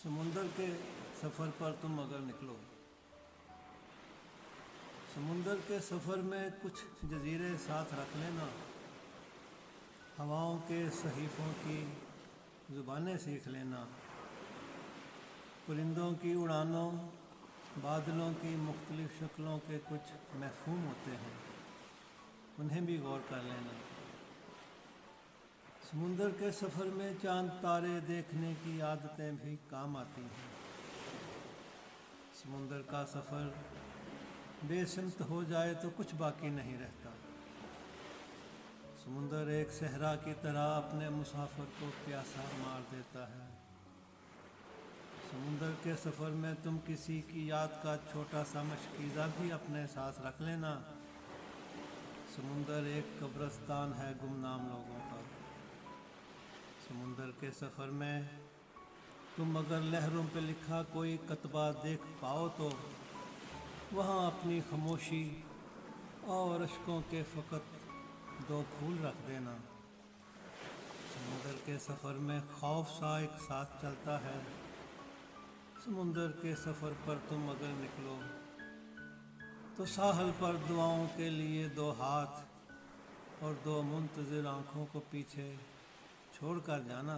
سمندر کے سفر پر تم اگر نکلو، سمندر کے سفر میں کچھ جزیرے ساتھ رکھ لینا، ہواؤں کے صحیفوں کی زبانیں سیکھ لینا، پرندوں کی اڑانوں، بادلوں کی مختلف شکلوں کے کچھ مفہوم ہوتے ہیں، انہیں بھی غور کر لینا۔ سمندر کے سفر میں چاند تارے دیکھنے کی عادتیں بھی کام آتی ہیں۔ سمندر کا سفر بے سمت ہو جائے تو کچھ باقی نہیں رہتا۔ سمندر ایک صحرا کی طرح اپنے مسافر کو پیاسا مار دیتا ہے۔ سمندر کے سفر میں تم کسی کی یاد کا چھوٹا سا مشکیزہ بھی اپنے ساتھ رکھ لینا۔ سمندر ایک قبرستان ہے گمنام لوگوں کا۔ سمندر کے سفر میں تم اگر لہروں پہ لکھا کوئی کتبہ دیکھ پاؤ تو وہاں اپنی خاموشی اور اشکوں کے فقط 2 پھول رکھ دینا۔ سمندر کے سفر میں خوف سا ایک ساتھ چلتا ہے۔ سمندر کے سفر پر تم اگر نکلو تو ساحل پر دعاؤں کے لیے 2 ہاتھ اور 2 منتظر آنکھوں کو پیچھے چھوڑ کر جانا۔